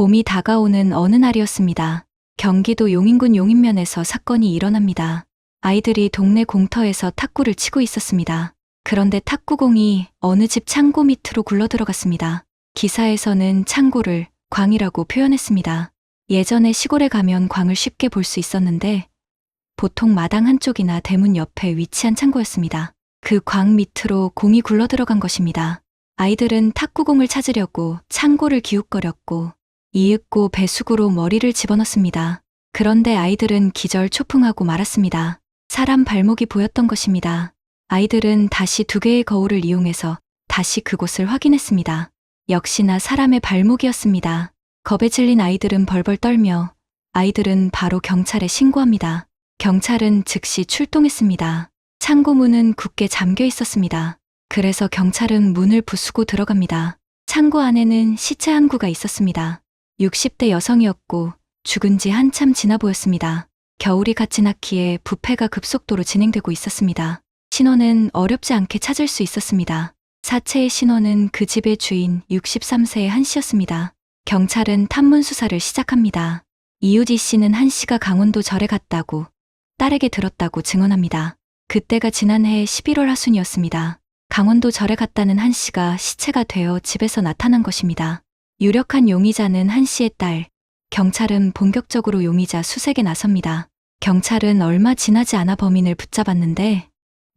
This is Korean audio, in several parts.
봄이 다가오는 어느 날이었습니다. 경기도 용인군 용인면에서 사건이 일어납니다. 아이들이 동네 공터에서 탁구를 치고 있었습니다. 그런데 탁구공이 어느 집 창고 밑으로 굴러들어갔습니다. 기사에서는 창고를 광이라고 표현했습니다. 예전에 시골에 가면 광을 쉽게 볼 수 있었는데 보통 마당 한쪽이나 대문 옆에 위치한 창고였습니다. 그 광 밑으로 공이 굴러들어간 것입니다. 아이들은 탁구공을 찾으려고 창고를 기웃거렸고 이윽고 배수구로 머리를 집어넣습니다. 그런데 아이들은 기절초풍하고 말았습니다. 사람 발목이 보였던 것입니다. 아이들은 다시 2개의 거울을 이용해서 다시 그곳을 확인했습니다. 역시나 사람의 발목이었습니다. 겁에 질린 아이들은 벌벌 떨며 아이들은 바로 경찰에 신고합니다. 경찰은 즉시 출동했습니다. 창고 문은 굳게 잠겨 있었습니다. 그래서 경찰은 문을 부수고 들어갑니다. 창고 안에는 시체 한 구가 있었습니다. 60대 여성이었고 죽은 지 한참 지나 보였습니다. 겨울이 갓 지났기에 부패가 급속도로 진행되고 있었습니다. 신원은 어렵지 않게 찾을 수 있었습니다. 사체의 신원은 그 집의 주인 63세의 한 씨였습니다. 경찰은 탐문 수사를 시작합니다. 이웃 이 씨는 한 씨가 강원도 절에 갔다고 딸에게 들었다고 증언합니다. 그때가 지난해 11월 하순이었습니다. 강원도 절에 갔다는 한 씨가 시체가 되어 집에서 나타난 것입니다. 유력한 용의자는 한 씨의 딸. 경찰은 본격적으로 용의자 수색에 나섭니다. 경찰은 얼마 지나지 않아 범인을 붙잡았는데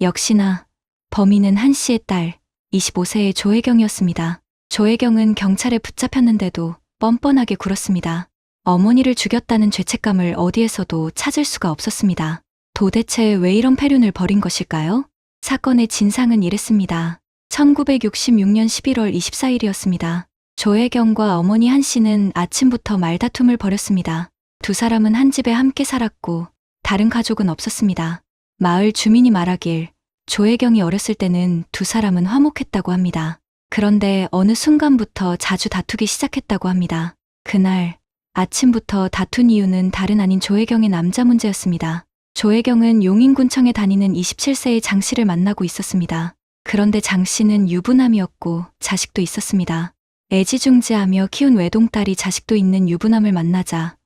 역시나 범인은 한 씨의 딸 25세의 조혜경이었습니다. 조혜경은 경찰에 붙잡혔는데도 뻔뻔하게 굴었습니다. 어머니를 죽였다는 죄책감을 어디에서도 찾을 수가 없었습니다. 도대체 왜 이런 패륜을 벌인 것일까요? 사건의 진상은 이랬습니다. 1966년 11월 24일이었습니다. 조혜경과 어머니 한 씨는 아침부터 말다툼을 벌였습니다. 두 사람은 한 집에 함께 살았고 다른 가족은 없었습니다. 마을 주민이 말하길 조혜경이 어렸을 때는 두 사람은 화목했다고 합니다. 그런데 어느 순간부터 자주 다투기 시작했다고 합니다. 그날 아침부터 다툰 이유는 다른 아닌 조혜경의 남자 문제였습니다. 조혜경은 용인군청에 다니는 27세의 장 씨를 만나고 있었습니다. 그런데 장 씨는 유부남이었고 자식도 있었습니다. 애지중지하며 키운 외동딸이 자식도 있는 유부남을 만나자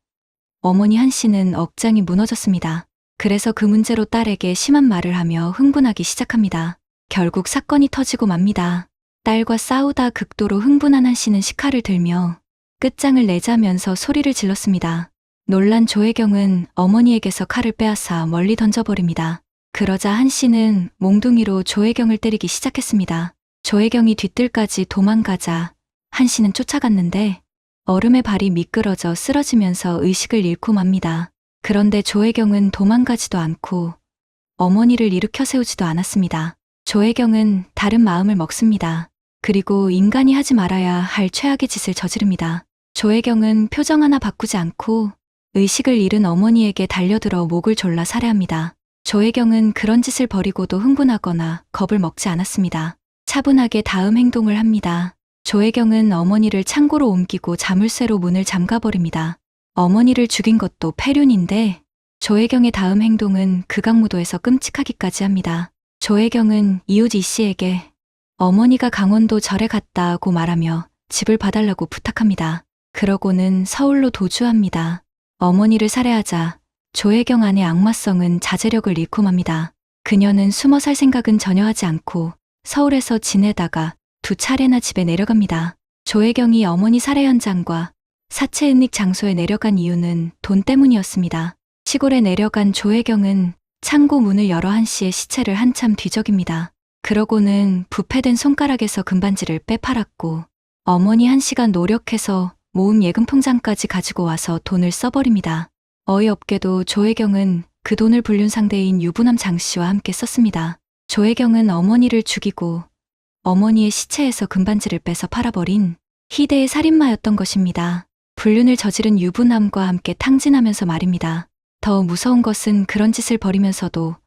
어머니 한 씨는 억장이 무너졌습니다. 그래서 그 문제로 딸에게 심한 말을 하며 흥분하기 시작합니다. 결국 사건이 터지고 맙니다. 딸과 싸우다 극도로 흥분한 한 씨는 식칼을 들며 끝장을 내자면서 소리를 질렀습니다. 놀란 조혜경은 어머니에게서 칼을 빼앗아 멀리 던져버립니다. 그러자 한 씨는 몽둥이로 조혜경을 때리기 시작했습니다. 조혜경이 뒤뜰까지 도망가자 한 씨는 쫓아갔는데 얼음에 발이 미끄러져 쓰러지면서 의식을 잃고 맙니다. 그런데 조혜경은 도망가지도 않고 어머니를 일으켜 세우지도 않았습니다. 조혜경은 다른 마음을 먹습니다. 그리고 인간이 하지 말아야 할 최악의 짓을 저지릅니다. 조혜경은 표정 하나 바꾸지 않고 의식을 잃은 어머니에게 달려들어 목을 졸라 살해합니다. 조혜경은 그런 짓을 벌이고도 흥분하거나 겁을 먹지 않았습니다. 차분하게 다음 행동을 합니다. 조혜경은 어머니를 창고로 옮기고 자물쇠로 문을 잠가버립니다. 어머니를 죽인 것도 패륜인데 조혜경의 다음 행동은 극악무도해서 끔찍하기까지 합니다. 조혜경은 이웃 이 씨에게 어머니가 강원도 절에 갔다고 말하며 집을 봐달라고 부탁합니다. 그러고는 서울로 도주합니다. 어머니를 살해하자 조혜경 안의 악마성은 자제력을 잃고 맙니다. 그녀는 숨어 살 생각은 전혀 하지 않고 서울에서 지내다가 2차례나 집에 내려갑니다. 조혜경이 어머니 살해 현장과 사체 은닉 장소에 내려간 이유는 돈 때문이었습니다. 시골에 내려간 조혜경은 창고 문을 열어 한 씨의 시체를 한참 뒤적입니다. 그러고는 부패된 손가락에서 금반지를 빼팔았고 어머니 한 씨가 노력해서 모은 예금 통장까지 가지고 와서 돈을 써버립니다. 어이없게도 조혜경은 그 돈을 불륜 상대인 유부남 장 씨와 함께 썼습니다. 조혜경은 어머니를 죽이고 어머니의 시체에서 금반지를 빼서 팔아버린 희대의 살인마였던 것입니다. 불륜을 저지른 유부남과 함께 탕진하면서 말입니다. 더 무서운 것은 그런 짓을 벌이면서도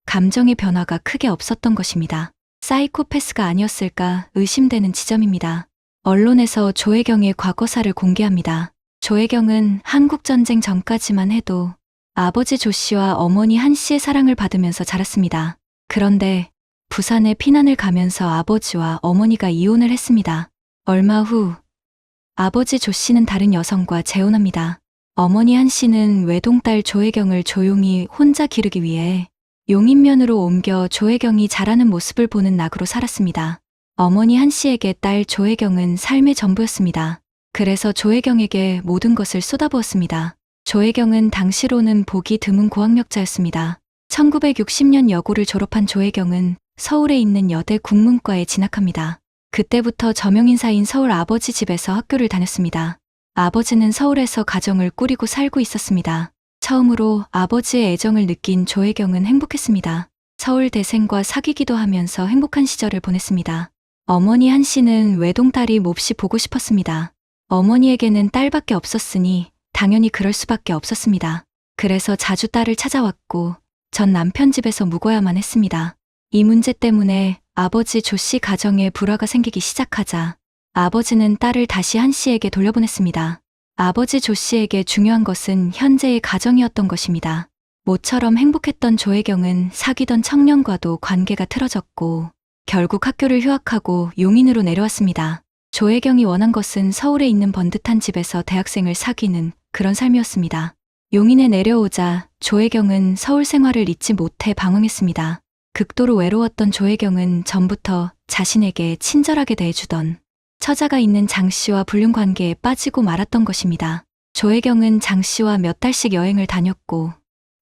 감정의 변화가 크게 없었던 것입니다. 사이코패스가 아니었을까 의심되는 지점입니다. 언론에서 조혜경의 과거사를 공개합니다. 조혜경은 한국전쟁 전까지만 해도 아버지 조 씨와 어머니 한 씨의 사랑을 받으면서 자랐습니다. 그런데 부산에 피난을 가면서 아버지와 어머니가 이혼을 했습니다. 얼마 후 아버지 조 씨는 다른 여성과 재혼합니다. 어머니 한 씨는 외동딸 조혜경을 조용히 혼자 기르기 위해 용인면으로 옮겨 조혜경이 자라는 모습을 보는 낙으로 살았습니다. 어머니 한 씨에게 딸 조혜경은 삶의 전부였습니다. 그래서 조혜경에게 모든 것을 쏟아부었습니다. 조혜경은 당시로는 보기 드문 고학력자였습니다. 1960년 여고를 졸업한 조혜경은 서울에 있는 여대 국문과에 진학합니다. 그때부터 저명인사인 서울 아버지 집에서 학교를 다녔습니다. 아버지는 서울에서 가정을 꾸리고 살고 있었습니다. 처음으로 아버지의 애정을 느낀 조혜경은 행복했습니다. 서울대생과 사귀기도 하면서 행복한 시절을 보냈습니다. 어머니 한 씨는 외동딸이 몹시 보고 싶었습니다. 어머니에게는 딸밖에 없었으니 당연히 그럴 수밖에 없었습니다. 그래서 자주 딸을 찾아왔고 전 남편 집에서 묵어야만 했습니다. 이 문제 때문에 아버지 조 씨 가정에 불화가 생기기 시작하자 아버지는 딸을 다시 한 씨에게 돌려보냈습니다. 아버지 조 씨에게 중요한 것은 현재의 가정이었던 것입니다. 모처럼 행복했던 조혜경은 사귀던 청년과도 관계가 틀어졌고 결국 학교를 휴학하고 용인으로 내려왔습니다. 조혜경이 원한 것은 서울에 있는 번듯한 집에서 대학생을 사귀는 그런 삶이었습니다. 용인에 내려오자 조혜경은 서울 생활을 잊지 못해 방황했습니다. 극도로 외로웠던 조혜경은 전부터 자신에게 친절하게 대해주던 처자가 있는 장 씨와 불륜 관계에 빠지고 말았던 것입니다. 조혜경은 장 씨와 몇 달씩 여행을 다녔고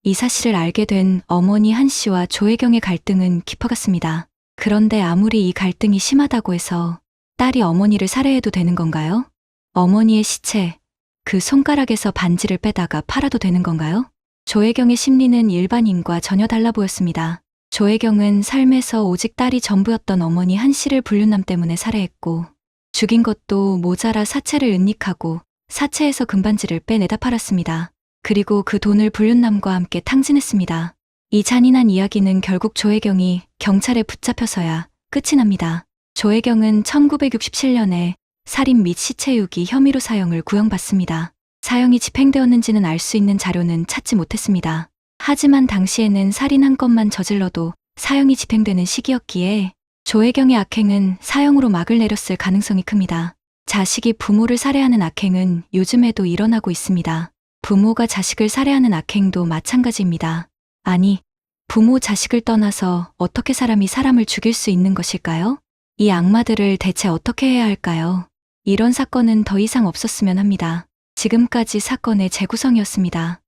이 사실을 알게 된 어머니 한 씨와 조혜경의 갈등은 깊어갔습니다. 그런데 아무리 이 갈등이 심하다고 해서 딸이 어머니를 살해해도 되는 건가요? 어머니의 시체, 그 손가락에서 반지를 빼다가 팔아도 되는 건가요? 조혜경의 심리는 일반인과 전혀 달라 보였습니다. 조혜경은 삶에서 오직 딸이 전부였던 어머니 한 씨를 불륜남 때문에 살해했고 죽인 것도 모자라 사체를 은닉하고 사체에서 금반지를 빼내다 팔았습니다. 그리고 그 돈을 불륜남과 함께 탕진했습니다. 이 잔인한 이야기는 결국 조혜경이 경찰에 붙잡혀서야 끝이 납니다. 조혜경은 1967년에 살인 및 시체유기 혐의로 사형을 구형받습니다. 사형이 집행되었는지는 알 수 있는 자료는 찾지 못했습니다. 하지만 당시에는 살인 한 건만 저질러도 사형이 집행되는 시기였기에 조혜경의 악행은 사형으로 막을 내렸을 가능성이 큽니다. 자식이 부모를 살해하는 악행은 요즘에도 일어나고 있습니다. 부모가 자식을 살해하는 악행도 마찬가지입니다. 아니, 부모 자식을 떠나서 어떻게 사람이 사람을 죽일 수 있는 것일까요? 이 악마들을 대체 어떻게 해야 할까요? 이런 사건은 더 이상 없었으면 합니다. 지금까지 사건의 재구성이었습니다.